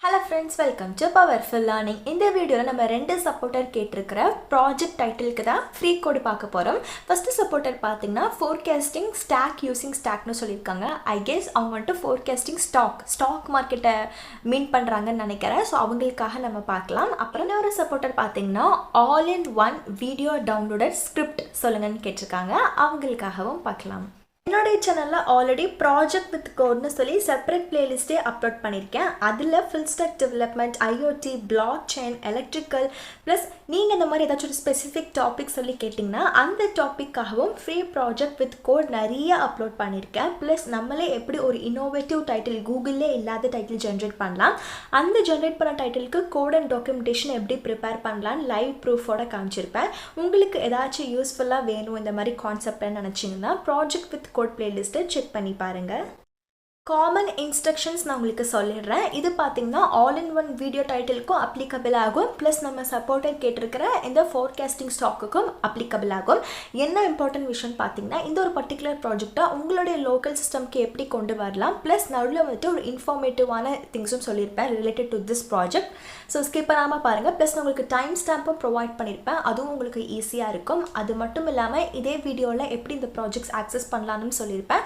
Hello friends, welcome to Powerful Learning. இந்த வீடியோல நம்ம ரெண்டு சப்போர்ட்டர் கேட்டிருக்கிற ப்ராஜெக்ட் டைட்டிலுக்கு தான் ஃப்ரீ கோட் பார்க்க போறோம். ஃபர்ஸ்ட் சப்போர்ட்டர் பாத்தீங்கன்னா forecasting stack using stackனு சொல்லிருக்காங்க. I guess அவங்க வந்து forecasting stock மார்க்கெட்டை மீன் பண்றாங்கன்னு நினைக்கிறேன். சோ அவங்களுக்காக நம்ம பார்க்கலாம். அப்புறம் இன்னொரு சப்போர்ட்டர் பாத்தீங்கன்னா all in one video downloaded script சொல்லுங்கன்னு கேட்டிருக்காங்க. அவங்களுக்காகவும் பார்க்கலாம். என்னோட சேனல்ல ஆல்ரெடி ப்ராஜெக்ட் வித் கோட்னு சொல்லி செப்பரேட் பிளேலிஸ்டே அப்லோட் பண்ணியிருக்கேன். அதில் full stock development, IoT, block chain, electrical plus நீங்கள் இந்த மாதிரி ஏதாச்சும் ஒரு ஸ்பெசிஃபிக் டாபிக் சொல்லி கேட்டிங்கன்னா அந்த டாப்பிக்காகவும் ஃப்ரீ ப்ராஜெக்ட் வித் கோட் நிறைய அப்லோட் பண்ணியிருக்கேன். ப்ளஸ் நம்மளே எப்படி ஒரு இன்னோவேட்டிவ் டைட்டில் கூகுளிலே இல்லாத டைட்டில் ஜென்ரேட் பண்ணலாம், அந்த ஜென்ரேட் பண்ண டைட்டிலுக்கு கோட் அண்ட் டாக்குமெண்டேஷன் எப்படி ப்ரிப்பேர் பண்ணலான்னு லைவ் ப்ரூஃபோட காமிச்சிருப்பேன். உங்களுக்கு ஏதாச்சும் யூஸ்ஃபுல்லாக வேணும் இந்த மாதிரி கான்செப்ட்னு நினச்சிங்கன்னா ப்ராஜெக்ட் வித் கோட் பிளேலிஸ்ட்டை செக் பண்ணி பாருங்க. காமன் இன்ஸ்ட்ரக்ஷன்ஸ் நான் உங்களுக்கு சொல்லிடுறேன். இது பார்த்தீங்கன்னா ஆல் இன் ஒன் வீடியோ டைட்டிலுக்கும் அப்ளிகபிள் ஆகும். ப்ளஸ் நம்ம சப்போர்ட்டர் கேட்டிருக்கிற இந்த ஃபோர்காஸ்டிங் ஸ்டாக்குக்கும் அப்ளிகபிள் ஆகும். என்ன இம்பார்ட்டன்ட் விஷயம் பார்த்தீங்கன்னா இந்த ஒரு பர்டிகுலர் ப்ராஜெக்டை உங்களுடைய லோக்கல் சிஸ்டம்க்கு எப்படி கொண்டு வரலாம், ப்ளஸ் நடுவில் வந்துட்டு ஒரு இன்ஃபார்மேட்டிவான திங்ஸும் சொல்லியிருப்பேன் related to this project. So skip பண்ணாமல் பாருங்கள். ப்ளஸ் நான் உங்களுக்கு டைம் ஸ்டாம்பும் ப்ரொவைட் பண்ணியிருப்பேன், அதுவும் உங்களுக்கு ஈஸியாக இருக்கும். அது மட்டும் இல்லாமல் இதே வீடியோவில் எப்படி இந்த ப்ராஜெக்ட்ஸ் ஆக்சஸ் பண்ணலான்னு சொல்லியிருப்பேன்.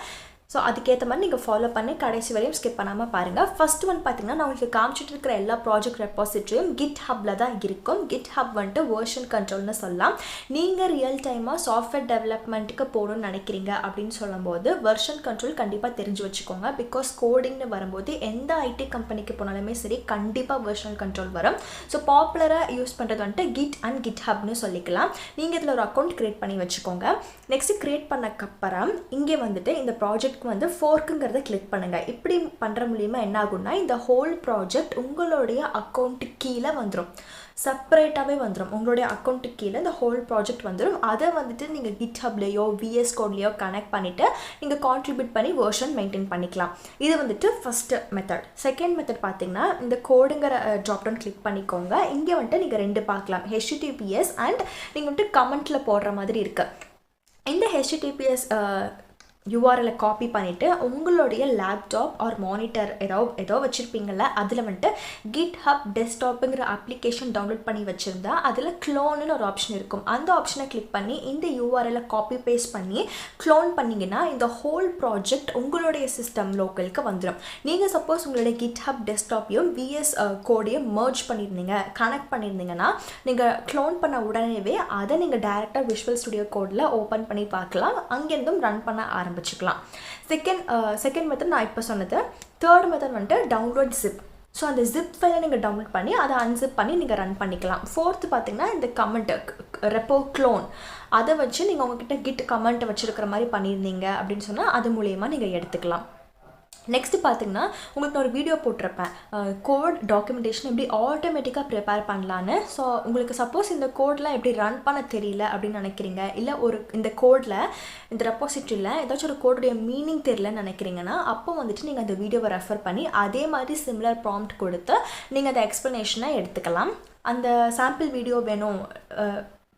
ஸோ அதுக்கேற்ற மாதிரி நீங்கள் ஃபாலோ பண்ணி கடைசி வரையும் ஸ்கிப் பண்ணாமல் பாருங்கள். ஃபர்ஸ்ட் ஒன் பார்த்தீங்கன்னா நான் உங்களுக்கு காமிச்சிட்டு இருக்கிற எல்லா ப்ராஜெக்ட் ரெப்பாசிட்டரியும் கிட் ஹப்பில் தான் இருக்கும். கிட் ஹப் வந்துட்டு வேர்ஷன் கண்ட்ரோல்னு சொல்லலாம். நீங்கள் ரியல் டைமாக சாஃப்ட்வேர் டெவலப்மெண்ட்டுக்கு போகணும்னு நினைக்கிறீங்க அப்படின்னு சொல்லும்போது வெர்ஷன் கண்ட்ரோல் கண்டிப்பாக தெரிஞ்சு வச்சுக்கோங்க. பிகாஸ் கோடிங்னு வரும்போது எந்த ஐடி கம்பெனிக்கு போனாலுமே சரி கண்டிப்பாக வெர்ஷன் கண்ட்ரோல் வரும். ஸோ பாப்புலராக யூஸ் பண்ணுறது வந்துட்டு கிட் அண்ட் கிட் ஹப்னு சொல்லிக்கலாம். நீங்கள் இதில் ஒரு அக்கௌண்ட் க்ரியேட் பண்ணி வச்சுக்கோங்க. நெக்ஸ்ட் க்ரியேட் பண்ணக்கப்புறம் இங்கே வந்துட்டு இந்த ப்ராஜெக்ட் வந்து ஃபோர்க்குங்கிறத கிளிக் பண்ணுங்க. இப்படி பண்ற மூலியமா என்ன ஆகும்னா இந்த ஹோல் ப்ராஜெக்ட் உங்களுடைய அக்கௌண்ட் கீழே வந்துடும், செப்பரேட்டாகவே வந்துடும். உங்களுடைய அக்கௌண்ட்டு கீழே இந்த ஹோல் ப்ராஜெக்ட் வந்துடும். அதை வந்துட்டு நீங்கள் கிட்ஹப்லேயோ விஎஸ் கோட்லேயோ கனெக்ட் பண்ணிவிட்டு நீங்கள் கான்ட்ரிபியூட் பண்ணி வெர்ஷன் மெயின்டைன் பண்ணிக்கலாம். இது வந்துட்டு ஃபஸ்ட்டு மெத்தட். செகண்ட் மெத்தட் பார்த்தீங்கன்னா இந்த கோடுங்கிற ட்ராப் டவுன் கிளிக் பண்ணிக்கோங்க. இங்கே வந்துட்டு நீங்கள் ரெண்டு பார்க்கலாம், HTTPS அண்ட் நீங்கள் வந்துட்டு கமெண்ட்டில் போடுற மாதிரி இருக்குது. இந்த HTTPS URL காப்பி பண்ணிவிட்டு உங்களுடைய லேப்டாப் ஆர் மானிட்டர் ஏதோ வச்சுருப்பீங்கள்ல அதில் வந்துட்டு GitHub டெஸ்க்டாப்புங்கிற அப்ளிகேஷன் டவுன்லோட் பண்ணி வச்சுருந்தா அதில் க்ளோன்னு ஒரு ஆப்ஷன் இருக்கும். அந்த ஆப்ஷனை கிளிக் பண்ணி இந்த URL காப்பி பேஸ்ட் பண்ணி க்ளோன் பண்ணிங்கன்னா இந்த ஹோல் ப்ராஜெக்ட் உங்களுடைய சிஸ்டம் லோக்கலுக்கு வந்துடும். நீங்கள் சப்போஸ் உங்களுடைய GitHub டெஸ்க்டாப்பையும் VS கோடையும் மர்ஜ் பண்ணியிருந்தீங்க, கனெக்ட் பண்ணியிருந்தீங்கன்னா நீங்கள் க்ளோன் பண்ண உடனேவே அதை நீங்கள் டைரெக்டாக விஷுவல் ஸ்டுடியோ கோடில் ஓப்பன் பண்ணி பார்க்கலாம், அங்கேருந்தும் ரன் பண்ண ஆரம்பிச்சுக்கலாம். செகண்ட் மெத்தட் நான் இப்போ சொன்னது. தேர்ட் மெத்தட் வந்துட்டு டவுன்லோட் ஜிப். ஸோ அந்த ஜிப் ஃபைலை நீங்கள் டவுன்லோட் பண்ணி அதை அன்சிப் பண்ணி நீங்கள் ரன் பண்ணிக்கலாம். ஃபோர்த்து பார்த்தீங்கன்னா இந்த கமெண்ட் ரெப்போ க்ளோன், அதை வச்சு நீங்கள் உங்ககிட்ட கிட் கமெண்ட் வச்சுருக்கிற மாதிரி பண்ணியிருந்தீங்க அப்படின்னு சொன்னால் அது மூலயமா நீங்கள் எடுத்துக்கலாம். நெக்ஸ்ட்டு பார்த்தீங்கன்னா உங்களுக்கு ஒரு வீடியோ போட்டிருப்பேன் கோட் டாக்குமெண்டேஷன் எப்படி ஆட்டோமேட்டிக்காக ப்ரிப்பேர் பண்ணலான்னு. ஸோ உங்களுக்கு சப்போஸ் இந்த கோட்லாம் எப்படி ரன் பண்ண தெரியல அப்படின்னு நினைக்கிறீங்க, இல்லை இந்த கோடில் இந்த ரெப்பாசிட்டரியில் ஏதாச்சும் ஒரு கோடுடைய மீனிங் தெரியலன்னு நினைக்கிறீங்கன்னா அப்போ வந்துட்டு நீங்கள் அந்த வீடியோவை ரெஃபர் பண்ணி அதே மாதிரி சிமிலர் ப்ராம்ப்ட் கொடுத்து நீங்கள் அந்த எக்ஸ்ப்ளனேஷனை எடுத்துக்கலாம். அந்த சாம்பிள் வீடியோ வேணும்,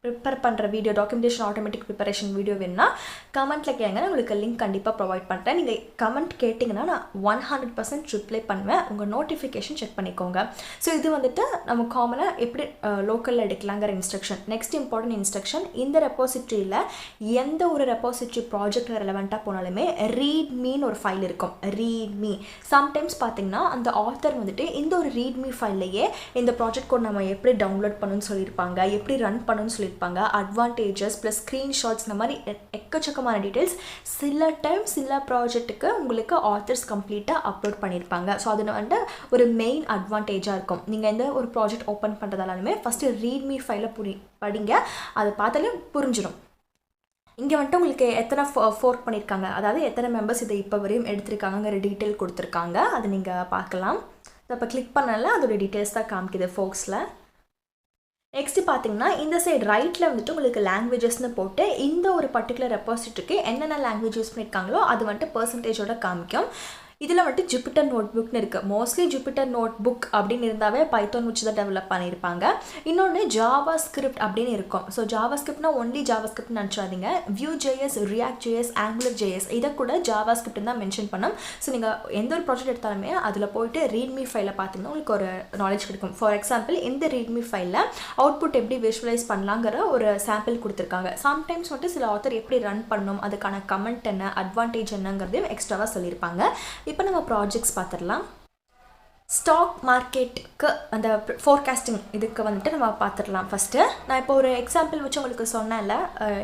ப்ரிப்பேர் பண்ணுற video documentation automatic preparation video வேணுன்னா கமெண்ட்டில் கேளுங்க, உங்களுக்கு லிங்க் கண்டிப்பாக ப்ரொவைட் பண்ணுறேன். நீங்கள் கமெண்ட் கேட்டிங்கன்னா நான் 100% ரிப்ளை பண்ணுவேன். உங்கள் நோட்டிஃபிகேஷன் செக் பண்ணிக்கோங்க. ஸோ இது வந்துட்டு நம்ம காமனாக எப்படி லோக்கலில் எடுக்கலாங்கிற இன்ஸ்ட்ரக்ஷன். நெக்ஸ்ட் இம்பார்ட்டன்ட் இன்ஸ்ட்ரக்ஷன், இந்த ரெப்பாசிட்டரியில் எந்த ஒரு ரெப்பாசிட்டரி ப்ராஜெக்ட் ரெலவெண்ட்டாக போனாலுமே ரீட்மீன்னு ஒரு ஃபைல் இருக்கும். ரீட்மீ சம்டைம்ஸ் பார்த்தீங்கன்னா அந்த ஆத்தர் வந்துட்டு இந்த ஒரு ரீட்மீ ஃபைல்லையே இந்த ப்ராஜெக்ட் கோட் நம்ம எப்படி டவுன்லோட் பண்ணணும்னு சொல்லியிருப்பாங்க, எப்படி ரன் பண்ணணும்னு சொல்லியிருப்பாங்க, அட்வான்டேஜஸ் ப்ளஸ் ஸ்க்ரீன்ஷாட்ஸ், இந்த மாதிரி எக்கச்சக்கமான டீட்டெயில்ஸ் சில டைம் சில ப்ராஜெக்ட்டுக்கு உங்களுக்கு ஆத்தர்ஸ் கம்ப்ளீட்டாக அப்லோட் பண்ணியிருப்பாங்க. ஸோ அது வந்துட்டு ஒரு மெயின் அட்வான்டேஜாக இருக்கும். நீங்கள் எந்த ஒரு ப்ராஜெக்ட் ஓப்பன் பண்ணுறதாலுமே ஃபஸ்ட்டு ரீட்மீ ஃபைலை படிங்க, அதை பார்த்தாலே புரிஞ்சிடும். இங்கே வந்துட்டு உங்களுக்கு எத்தனை ஃபோர்க் பண்ணியிருக்காங்க, அதாவது எத்தனை மெம்பர்ஸ் இதை இப்போ வரையும் எடுத்திருக்காங்கிற டீட்டெயில் கொடுத்துருக்காங்க, அதை நீங்கள் பார்க்கலாம். இப்போ கிளிக் பண்ணல அதோட டீட்டெயில்ஸ் தான் காமிக்குது ஃபோர்க்ஸில். நெக்ஸ்ட் பார்த்தீங்கன்னா இந்த சைடு ரைட்டில் வந்துட்டு உங்களுக்கு லாங்குவேஜஸ்னு போட்டு இந்த ஒரு பர்டிகுலர் ரெப்பாசிட்டரிக்கு என்னென்ன லாங்குவேஜ் யூஸ் பண்ணியிருக்காங்களோ அது வந்துட்டு பர்சன்டேஜோட காமிக்கும். இதில் வந்துட்டு ஜூபிட்டர் நோட்புக்னு இருக்குது. மோஸ்ட்லி ஜூபிட்டர் நோட்புக் அப்படின்னு இருந்தாவே பைத்தான் வச்சு தான் டெவலப் பண்ணியிருப்பாங்க. இன்னொன்று ஜாவா ஸ்கிரிப்ட் அப்படின்னு இருக்கும். ஸோ ஜாவா ஸ்கிரிப்ட்னா ஒன்லி ஜாவா ஸ்கிரிப்ட்னு நினச்சாதீங்க. Vue.js, React.js, Angular.js இதை கூட ஜாவா ஸ்கிரிப்ட் தான் மென்ஷன் பண்ணோம். ஸோ நீங்கள் எந்த ஒரு ப்ராஜெக்ட் எடுத்தாலுமே அதில் போயிட்டு ரீட்மி ஃபைலில் பார்த்தீங்கன்னா உங்களுக்கு ஒரு நாலேஜ் கிடைக்கும். ஃபார் எக்ஸாம்பிள் இந்த ரீட்மி ஃபைலில் அவுட்புட் எப்படி விஷுவலைஸ் பண்ணலாங்கிற ஒரு சாம்பிள் கொடுத்துருக்காங்க. சம்டைம்ஸ் வந்துட்டு சில ஆத்தர் எப்படி ரன் பண்ணணும், அதுக்கான கமெண்ட் என்ன, அட்வான்டேஜ் என்னங்கிறதையும் எக்ஸ்ட்ராவாக சொல்லியிருப்பாங்க. இப்போ நம்ம ப்ராஜெக்ட்ஸ் பார்த்துடலாம். ஸ்டாக் மார்க்கெட்டுக்கு அந்த ஃபோர்காஸ்டிங் இதுக்கு வந்துட்டு நம்ம பார்த்துடலாம். ஃபஸ்ட்டு நான் இப்போ ஒரு எக்ஸாம்பிள் வச்சு உங்களுக்கு சொன்னேன்ல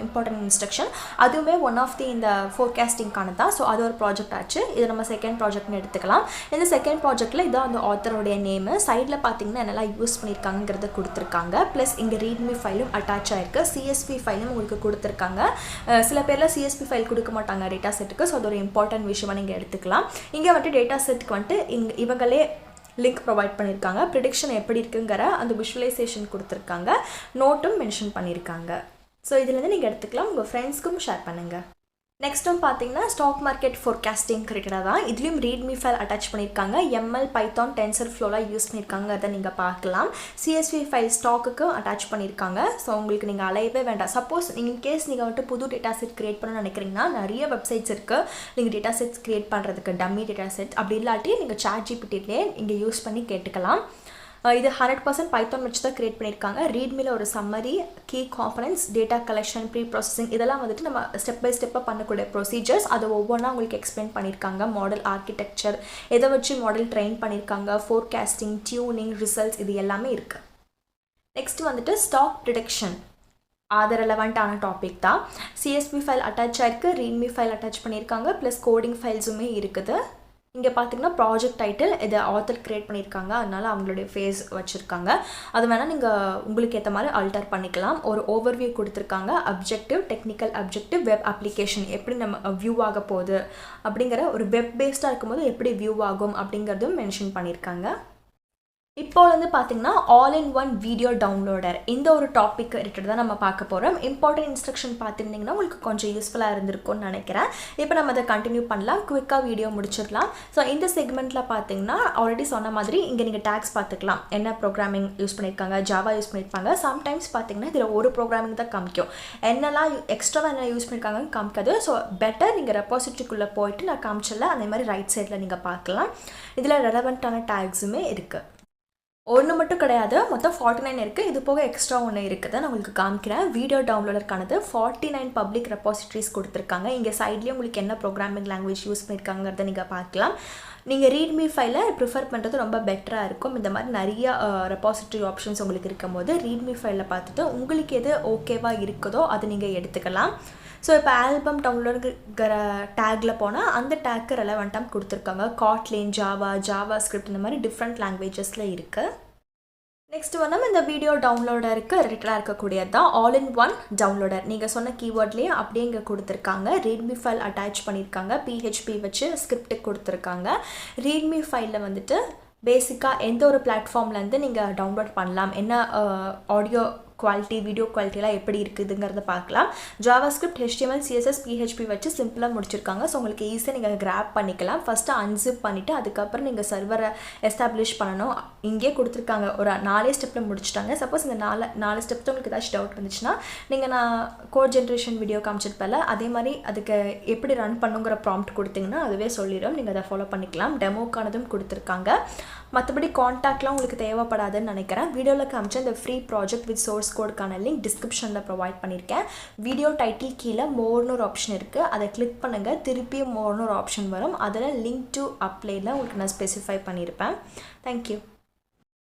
இம்பார்ட்டன்ட் இன்ஸ்ட்ரக்ஷன், அதுவுமே ஒன் ஆஃப் தி இந்த ஃபோர்காஸ்டிங்கான தான். ஸோ அது ஒரு ப்ராஜெக்ட் ஆச்சு. இது நம்ம செகண்ட் ப்ராஜெக்ட்னு எடுத்துக்கலாம். இந்த செகண்ட் ப்ராஜெக்ட்டில் இதான் அந்த ஆத்தருடைய நேமு. சைடில் பார்த்தீங்கன்னா என்னெல்லாம் யூஸ் பண்ணியிருக்காங்கிறத கொடுத்துருக்காங்க. ப்ளஸ் இங்கே ரீட்மி ஃபைலும் அட்டாச் ஆகிருக்கு. CSV ஃபைலும் உங்களுக்கு கொடுத்துருக்காங்க. சில பேரில் CSV ஃபைல் கொடுக்க மாட்டாங்க டேட்டா செட்டுக்கு. ஸோ அது ஒரு இம்பார்ட்டன்ட் விஷயமாக நீங்கள் எடுத்துக்கலாம். இங்கே வந்துட்டு டேட்டா செட்டுக்கு வந்துட்டு இவங்களே லிங்க் ப்ரொவைட் பண்ணியிருக்காங்க. ப்ரிடிக்ஷன் எப்படி இருக்குங்கிற அந்த விஷுவலைசேஷன் கொடுத்துருக்காங்க. நோட்டும் மென்ஷன் பண்ணியிருக்காங்க. ஸோ இதுலேருந்து நீங்கள் எடுத்துக்கலாம். உங்கள் ஃப்ரெண்ட்ஸ்க்கும் ஷேர் பண்ணுங்கள். நெக்ஸ்ட்டும் பார்த்தீங்கன்னா ஸ்டாக் மார்க்கெட் ஃபோர்காஸ்டிங் ரிலேட்டடாக தான். இதுலேயும் ரீட்மி ஃபைல் அட்டாச் பண்ணியிருக்காங்க. ML, Python, TensorFlowலாம் யூஸ் பண்ணியிருக்காங்க. அதை நீங்கள் பார்க்கலாம். CSV ஃபைல் ஸ்டாக்குக்கு அட்டாச் பண்ணியிருக்காங்க. ஸோ உங்களுக்கு நீங்கள் அலையவே வேண்டாம். சப்போஸ் இன்கேஸ் நீங்கள் வந்துட்டு புது டேட்டா செட் க்ரியேட் பண்ணணும்னு நினைக்கிறீங்கன்னா நிறைய வெப்சைட்ஸ் இருக்குது. நீங்கள் டேட்டா செட்ஸ் க்ரியேட் பண்ணுறதுக்கு டம்மி டேட்டா செட் அப்படி இல்லாட்டி நீங்கள் ChatGPTலே நீங்கள் யூஸ் பண்ணி கேட்டுக்கலாம். இது 100% பைத்தான் வச்சு தான் க்ரியேட் பண்ணியிருக்காங்க. ரீட்மியில் ஒரு summary, key components, data collection, pre processing இதெல்லாம் வந்துட்டு நம்ம ஸ்டெப் பை ஸ்டெப்பாக பண்ணக்கூடிய ப்ரொசீஜர்ஸ். அதை ஒவ்வொன்றா உங்களுக்கு எக்ஸ்பிளைன் பண்ணியிருக்காங்க. மாடல் ஆர்கிடெக்சர், எதை வச்சு மாடல் ட்ரெயின் பண்ணியிருக்காங்க, ஃபோர்காஸ்டிங், டியூனிங், ரிசல்ட்ஸ் இது எல்லாமே இருக்குது. நெக்ஸ்ட் வந்துட்டு ஸ்டாக் ப்ரிடிக்ஷன். அது ரெலவெண்ட்டான டாபிக் தான். CSV ஃபைல் அட்டாச் ஆகிருக்கு, ரீட்மி ஃபைல் அட்டாச் பண்ணியிருக்காங்க, ப்ளஸ் கோடிங் ஃபைல்ஸுமே இருக்குது. இங்கே பார்த்தீங்கன்னா ப்ராஜெக்ட் டைட்டில் இதை ஆத்தர் க்ரியேட் பண்ணியிருக்காங்க. அதனால் அவங்களுடைய ஃபேஸ் வச்சுருக்காங்க. அது வேணால் நீங்கள் உங்களுக்கு ஏற்ற மாதிரி ஆல்டர் பண்ணிக்கலாம். ஒரு ஓவர்வியூ கொடுத்துருக்காங்க. Objective, technical objective, web application எப்படி நம்ம வியூ ஆக போகுது அப்படிங்கிற ஒரு வெப் பேஸ்டாக இருக்கும்போது எப்படி வியூ ஆகும் அப்படிங்கிறதும் மென்ஷன் பண்ணியிருக்காங்க. இப்போ வந்து பார்த்தீங்கன்னா all in one video downloader இந்த ஒரு டாபிக் ரிலேட்டட் தான் நம்ம பார்க்க போகிறோம். இம்பார்ட்டன்ட் இன்ஸ்ட்ரக்ஷன் பார்த்துருந்தீங்கன்னா உங்களுக்கு கொஞ்சம் யூஸ்ஃபுல்லாக இருந்திருக்கும்னு நினைக்கிறேன். இப்போ நம்ம அதை கண்டினியூ பண்ணலாம். குவிக்காக வீடியோ முடிச்சிடலாம். ஸோ இந்த செக்மெண்ட்டில் பார்த்தீங்கன்னா ஆல்ரெடி சொன்ன மாதிரி இங்கே நீங்கள் டேக்ஸ் பார்த்துக்கலாம். என்ன ப்ரோக்ராமிங் யூஸ் பண்ணியிருக்காங்க, ஜாவா யூஸ் பண்ணியிருப்பாங்க. சம்டைம்ஸ் பார்த்தீங்கன்னா இதில் ஒரு ப்ரோக்ராமிங் தான் காமிக்கும். என்னெல்லாம் எக்ஸ்ட்ராவாக என்ன யூஸ் பண்ணியிருக்காங்கன்னு காமிக்காது. ஸோ பெட்டர் நீங்கள் ரெபாசிட்டரிக்குள்ளே போயிட்டு நான் காமிச்சல அதே மாதிரி ரைட் சைடில் நீங்கள் பார்க்கலாம். இதில் ரெலவெண்ட்டான டேக்ஸுமே இருக்குது. ஒன்று மட்டும் கிடையாது, மொத்தம் 49 இருக்குது. இது போக எக்ஸ்ட்ரா ஒன்று இருக்குது, நான் உங்களுக்கு காமிக்கிறேன். வீடியோ டவுன்லோடருக்கானது 49 பப்ளிக் ரெபாசிட்டரிஸ் கொடுத்துருக்காங்க. இங்கே சைட்லேயே உங்களுக்கு என்ன ப்ரோக்ராமிங் லாங்குவேஜ் யூஸ் பண்ணியிருக்காங்கிறத நீங்கள் பார்க்கலாம். நீங்கள் ரீட்மி ஃபைலை ப்ரிஃபர் பண்ணுறது ரொம்ப பெட்டராக இருக்கும். இந்த மாதிரி நிறைய ரெபாசிட்டரி ஆப்ஷன்ஸ் உங்களுக்கு இருக்கும் போது ரீட்மி ஃபைலில் பார்த்துட்டு உங்களுக்கு எது ஓகேவாக இருக்குதோ அதை நீங்கள் எடுத்துக்கலாம். ஸோ இப்போ ஆல்பம் டவுன்லோடுங்கிற டேக்கில் போனால் அந்த டேக்கு ரெலவெண்ட்டாக கொடுத்துருக்காங்க. காட்லின், ஜாவா ஸ்கிரிப்ட் இந்த மாதிரி டிஃப்ரெண்ட் லாங்குவேஜஸில் இருக்குது. நெக்ஸ்ட் வந்து இந்த வீடியோ டவுன்லோடருக்கு ரிலேட்டடாக இருக்கக்கூடியது தான் ஆல் இன் ஒன் டவுன்லோடர். நீங்கள் சொன்ன கீவேர்ட்லேயே அப்படியே இங்கே கொடுத்துருக்காங்க. ரீட்மி ஃபைல் அட்டாச் பண்ணியிருக்காங்க. PHP வச்சு ஸ்கிரிப்ட் கொடுத்துருக்காங்க. ரீட்மி ஃபைலில் வந்துட்டு பேசிக்காக எந்த ஒரு பிளாட்ஃபார்ம்லேருந்து நீங்கள் டவுன்லோட் பண்ணலாம், என்ன ஆடியோ குவாலிட்டி, வீடியோ குவாலிட்டிலாம் எப்படி இருக்குதுங்கிறத பார்க்கலாம். Java script, HTML, CSS, PHP வச்சு சிம்பிளாக முடிச்சிருக்காங்க. ஸோ உங்களுக்கு ஈஸியாக நீங்கள் கிராப் பண்ணிக்கலாம். ஃபஸ்ட்டு அன்சிப் பண்ணிவிட்டு அதுக்கப்புறம் நீங்கள் சர்வரை எஸ்டாப்ளிஷ் பண்ணணும். இங்கே கொடுத்துருக்காங்க. ஒரு 4 ஸ்டெப்பில் முடிச்சுட்டாங்க. சப்போஸ் இந்த 4 ஸ்டெப் உங்களுக்கு ஏதாச்சும் டவுட் இருந்துச்சுன்னா நீங்கள் நான் கோட் ஜென்ரேஷன் வீடியோ காமிச்சிருப்பேன்ல அதே மாதிரி அதுக்கு எப்படி ரன் பண்ணுங்கிற ப்ராம்ப்ட் கொடுத்தீங்கன்னா அதுவே சொல்லிடும். நீங்கள் அதை ஃபாலோ பண்ணிக்கலாம். டெமோக்கானதும் கொடுத்துருக்காங்க. மற்றபடி காண்டாக்ட்லாம் உங்களுக்கு தேவைப்படாதுன்னு நினைக்கிறேன். வீடியோவில் காமிச்ச இந்த ஃப்ரீ ப்ராஜெக்ட் வித் சோர்ஸ் கோடுக்கான லிங்க் டிஸ்கிரிப்ஷனில் ப்ரொவைட் பண்ணியிருக்கேன். வீடியோ டைட்டில் கீழே மோர்னு ஒரு ஆப்ஷன் இருக்குது. அதை கிளிக் பண்ணுங்கள். திருப்பியும் மோர்னு ஒரு ஆப்ஷன் வரும். அதில் லிங்க் டு அப்ளைல உங்களுக்கு நான் ஸ்பெசிஃபை பண்ணியிருப்பேன். தேங்க்யூ.